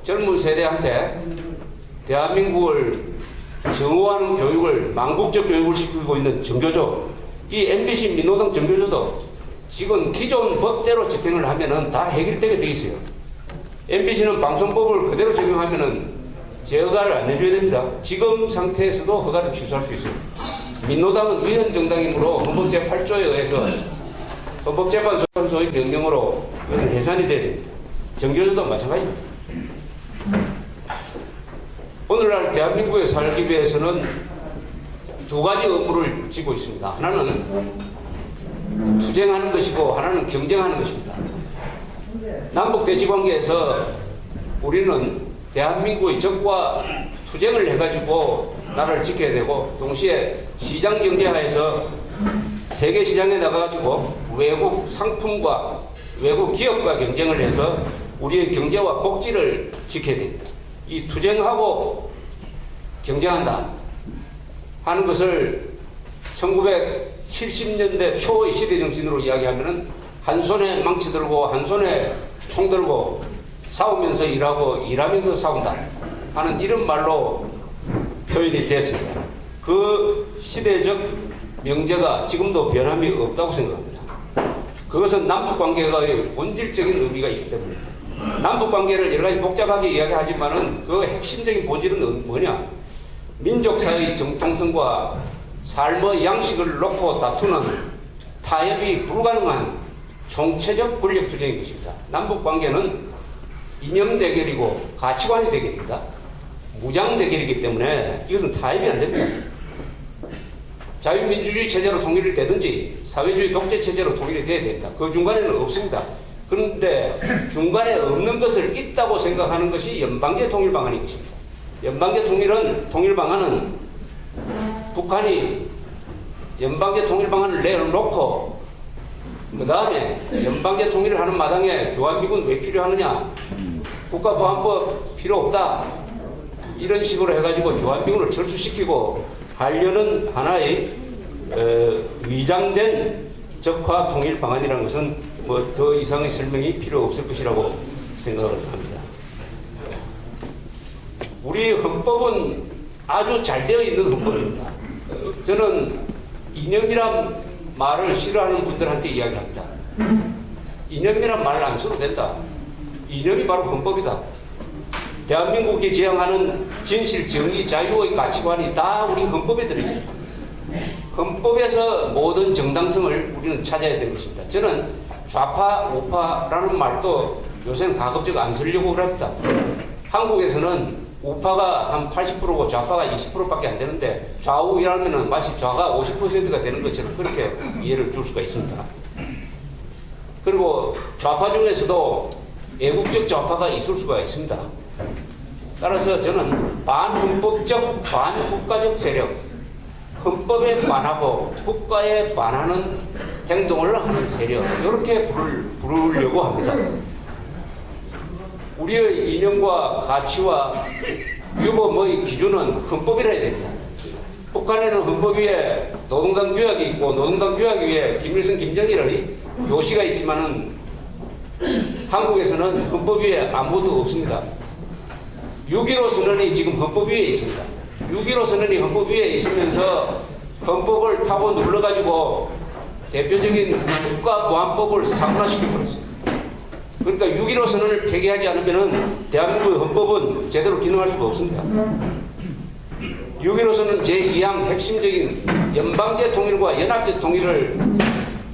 젊은 세대한테 대한민국을 정오하는 교육을, 망국적 교육을 시키고 있는 정교조, 이 MBC 민노당 정교조도 지금 기존 법대로 집행을 하면은 다 해결되게 돼 있어요. MBC는 방송법을 그대로 적용하면은 제허가를 안 해줘야 됩니다. 지금 상태에서도 허가를 취소할 수 있어요. 민노당은 위헌 정당이므로 헌법제 8조에 의해서 헌법재판소의 명령으로 이것은 해산이 돼야 됩니다. 정교조도 마찬가지입니다. 오늘날 대한민국에 살기 위해서는 두 가지 업무를 지고 있습니다. 하나는 투쟁하는 것이고 하나는 경쟁하는 것입니다. 남북 대치관계에서 우리는 대한민국의 적과 투쟁을 해가지고 나라를 지켜야 되고, 동시에 시장 경제하에서 세계 시장에 나가가지고 외국 상품과 외국 기업과 경쟁을 해서 우리의 경제와 복지를 지켜야 됩니다. 이 투쟁하고 경쟁한다 하는 것을 1970년대 초의 시대 정신으로 이야기하면은 한 손에 망치 들고 한 손에 총 들고 싸우면서 일하고 일하면서 싸운다 하는 이런 말로 표현이 됐습니다. 그 시대적 명제가 지금도 변함이 없다고 생각합니다. 그것은 남북관계의 본질적인 의미가 있기 때문입니다. 남북관계를 여러 가지 복잡하게 이야기하지만은 그 핵심적인 본질은 뭐냐? 민족사의 정통성과 삶의 양식을 놓고 다투는 타협이 불가능한 총체적 권력 투쟁인 것입니다. 남북관계는 이념 대결이고 가치관의 대결입니다. 무장 대결이기 때문에 이것은 타협이 안 됩니다. 자유민주주의 체제로 통일이 되든지 사회주의 독재 체제로 통일이 돼야 됩니다. 그 중간에는 없습니다. 그런데 중간에 없는 것을 있다고 생각하는 것이 연방제 통일 방안인 것입니다. 연방제 통일 방안은 북한이 연방제 통일 방안을 내놓고 그 다음에 연방제 통일을 하는 마당에 주한미군 왜 필요하느냐, 국가보안법 필요 없다, 이런 식으로 해가지고 주한미군을 철수시키고 하려는 하나의 위장된 적화 통일 방안이라는 것은 뭐 더 이상의 설명이 필요 없을 것이라고 생각을 합니다. 우리 헌법은 아주 잘 되어 있는 헌법입니다. 저는 이념이란 말을 싫어하는 분들한테 이야기합니다. 이념이란 말을 안 써도 된다. 이념이 바로 헌법이다. 대한민국이 지향하는 진실, 정의, 자유의 가치관이 다 우리 헌법에 들어있습니다. 헌법에서 모든 정당성을 우리는 찾아야 되는 것입니다. 저는 좌파, 우파라는 말도 요새는 가급적 안 쓰려고 합니다. 한국에서는 우파가 한 80%고 좌파가 20%밖에 안 되는데 좌우이라면 마치 좌가 50%가 되는 것처럼 그렇게 이해를 줄 수가 있습니다. 그리고 좌파 중에서도 애국적 좌파가 있을 수가 있습니다. 따라서 저는 반헌법적, 반국가적 세력, 헌법에 반하고 국가에 반하는 행동을 하는 세력, 이렇게 부르려고 합니다. 우리의 이념과 가치와 규범의 기준은 헌법이라 해야 됩니다. 북한에는 헌법 위에 노동당 규약이 있고 노동당 규약 위에 김일성, 김정일의 교시가 있지만은 한국에서는 헌법 위에 아무것도 없습니다. 6.15 선언이 지금 헌법 위에 있습니다. 6.15 선언이 헌법 위에 있으면서 헌법을 타고 눌러가지고 대표적인 국가보안법을 상문화시켜버렸어요. 그러니까 6.15 선언을 폐기하지 않으면 대한민국의 헌법은 제대로 기능할 수가 없습니다. 6.15 선언 제2항 핵심적인 연방제 통일과 연합제 통일을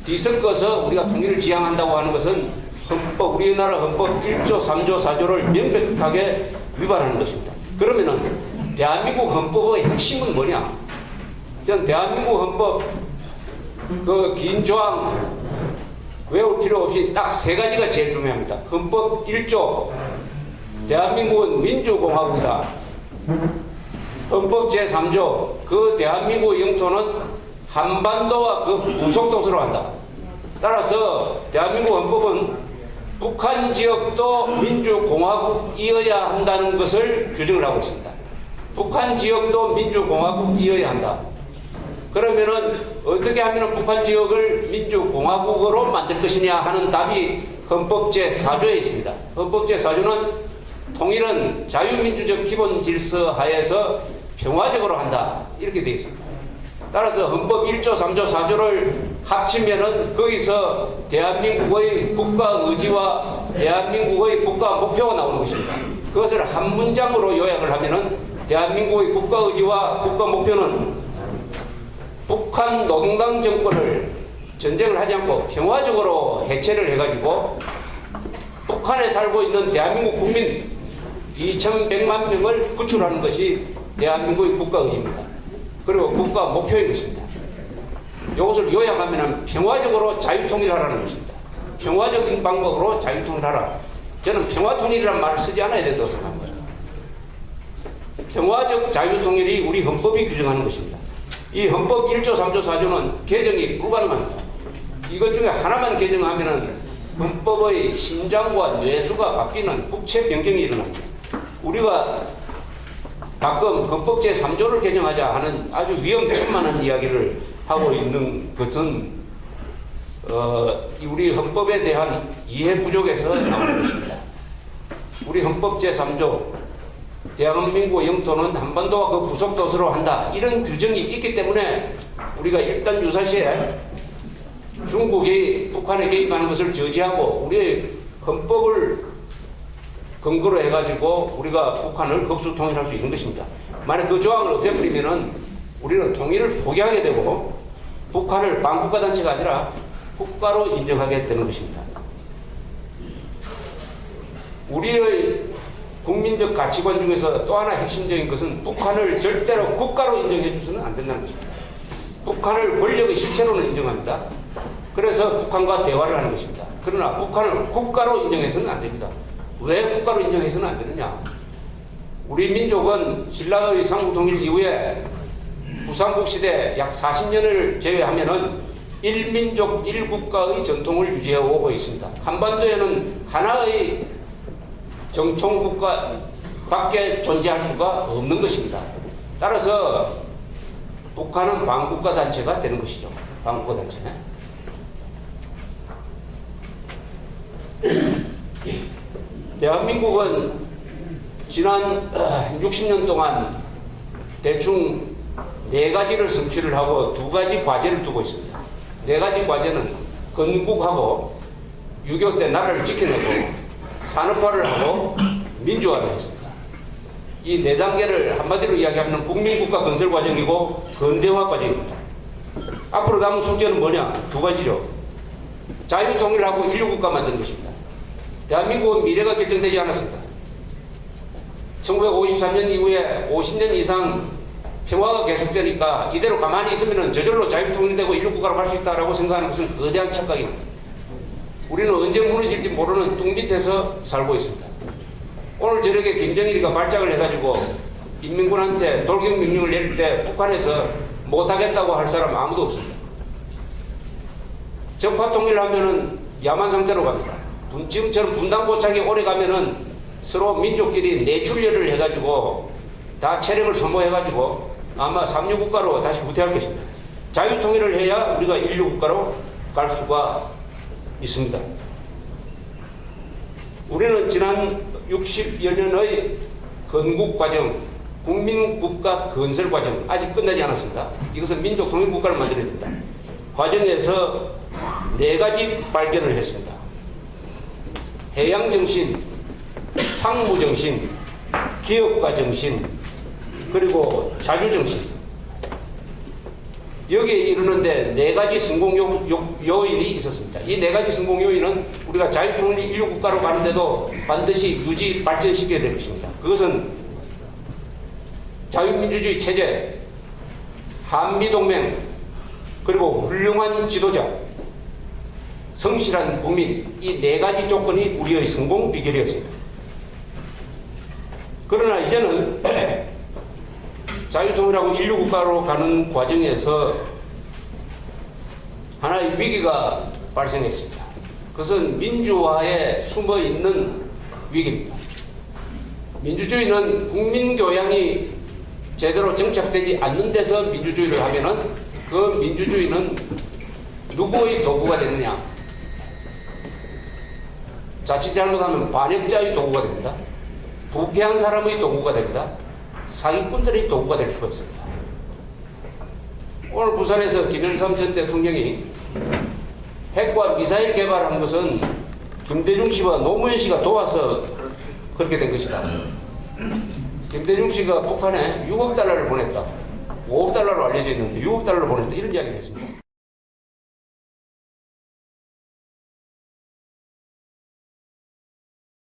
뒤섞어서 우리가 통일을 지향한다고 하는 것은 헌법, 우리나라 헌법 1조, 3조, 4조를 명백하게 위반하는 것입니다. 그러면은 대한민국 헌법의 핵심은 뭐냐? 전 대한민국 헌법 그 긴 조항 외울 필요 없이 딱 세 가지가 제일 중요합니다. 헌법 1조, 대한민국은 민주공화국이다. 헌법 제3조, 그 대한민국 영토는 한반도와 그 부속도서로 한다. 따라서 대한민국 헌법은 북한 지역도 민주공화국이어야 한다는 것을 규정을 하고 있습니다. 북한 지역도 민주공화국이어야 한다. 그러면은 어떻게 하면 북한 지역을 민주공화국으로 만들 것이냐 하는 답이 헌법 제4조에 있습니다. 헌법 제4조는 통일은 자유민주적 기본 질서 하에서 평화적으로 한다. 이렇게 되어 있습니다. 따라서 헌법 1조, 3조, 4조를 합치면은 거기서 대한민국의 국가 의지와 대한민국의 국가 목표가 나오는 것입니다. 그것을 한 문장으로 요약을 하면은 대한민국의 국가 의지와 국가 목표는 북한 노동당 정권을 전쟁을 하지 않고 평화적으로 해체를 해가지고 북한에 살고 있는 대한민국 국민 2,100만 명을 구출하는 것이 대한민국의 국가 의지입니다. 그리고 국가 목표인 것입니다. 이것을 요약하면 평화적으로 자유통일하라는 것입니다. 평화적인 방법으로 자유통일하라. 저는 평화통일이라는 말을 쓰지 않아야 된다고 생각합니다. 평화적 자유통일이 우리 헌법이 규정하는 것입니다. 이 헌법 1조, 3조, 4조는 개정이 불가능합니다. 이것 중에 하나만 개정하면 헌법의 심장과 뇌수가 바뀌는 국채 변경이 일어납니다. 우리가 가끔 헌법 제3조를 개정하자 하는 아주 위험천만한 이야기를 하고 있는 것은 우리 헌법에 대한 이해 부족에서 나오는 것입니다. 우리 헌법 제3조 대한민국 영토는 한반도와 그 부속 도서로 한다. 이런 규정이 있기 때문에 우리가 일단 유사시에 중국이 북한에 개입하는 것을 저지하고 우리의 헌법을 근거로 해가지고 우리가 북한을 흡수 통일할 수 있는 것입니다. 만약 그 조항을 없애버리면은 우리는 통일을 포기하게 되고 북한을 반국가 단체가 아니라 국가로 인정하게 되는 것입니다. 우리의 국민적 가치관 중에서 또 하나 핵심적인 것은 북한을 절대로 국가로 인정해 주서는 안 된다는 것입니다. 북한을 권력의 실체로는 인정합니다. 그래서 북한과 대화를 하는 것입니다. 그러나 북한을 국가로 인정해서는 안 됩니다. 왜 국가로 인정해서는 안 되느냐? 우리 민족은 신라의 삼국통일 이후에 부삼국 시대 약 40년을 제외하면은 1민족 1국가의 전통을 유지해 오고 있습니다. 한반도에는 하나의 정통국가 밖에 존재할 수가 없는 것입니다. 따라서 북한은 반국가 단체가 되는 것이죠. 반국가 단체. 대한민국은 지난 60년 동안 대충 4가지를 성취를 하고 2가지 과제를 두고 있습니다. 4가지 과제는 건국하고 6.25 때 나라를 지켜내고 산업화를 하고 민주화를 했습니다. 이 4단계를 한마디로 이야기하면 국민국가 건설 과정이고 근대화 과정입니다. 앞으로 남은 숙제는 뭐냐? 2가지죠. 자유통일하고 인류국가 만드는 것입니다. 대한민국은 미래가 결정되지 않았습니다. 1953년 이후에 50년 이상 평화가 계속되니까 이대로 가만히 있으면 저절로 자유통일되고 인류국가로 갈 수 있다고 생각하는 것은 거대한 착각입니다. 우리는 언제 무너질지 모르는 뚝 밑에서 살고 있습니다. 오늘 저녁에 김정일이가 발작을 해가지고 인민군한테 돌격 명령을 내릴 때 북한에서 못하겠다고 할 사람 아무도 없습니다. 적화통일하면은 야만 상태로 갑니다. 지금처럼 분단고착이 오래 가면은 서로 민족끼리 내출혈을 해가지고 다 체력을 소모해가지고 아마 삼류국가로 다시 후퇴할 것입니다. 자유통일을 해야 우리가 인류국가로 갈 수가 있습니다. 우리는 지난 60여 년의 건국과정, 국민국가 건설 과정 아직 끝나지 않았습니다. 이것은 민족통일국가를 만들어야 됩니다. 과정에서 4가지 발견을 했습니다. 해양정신, 상무정신, 기업가정신, 그리고 자주정신. 여기에 이르는데 4가지 성공 요인이 있었습니다. 이 4가지 성공 요인은 우리가 자유통일 인류국가로 가는데도 반드시 유지 발전시켜야 될 것입니다. 그것은 자유민주주의 체제, 한미동맹, 그리고 훌륭한 지도자, 성실한 국민, 이 4가지 조건이 우리의 성공 비결이었습니다. 그러나 이제는 자유통일하고 인류국가로 가는 과정에서 하나의 위기가 발생했습니다. 그것은 민주화에 숨어있는 위기입니다. 민주주의는 국민교양이 제대로 정착되지 않는 데서 민주주의를 하면은 그 민주주의는 누구의 도구가 되느냐? 자칫 잘못하면 반역자의 도구가 됩니다. 부패한 사람의 도구가 됩니다. 사기꾼들의 도구가 될 수가 있습니다. 오늘 부산에서 김영삼 전 대통령이 핵과 미사일 개발한 것은 김대중 씨와 노무현 씨가 도와서 그렇게 된 것이다. 김대중 씨가 북한에 6억 달러를 보냈다. 5억 달러로 알려져 있는데 6억 달러를 보냈다. 이런 이야기를 했습니다.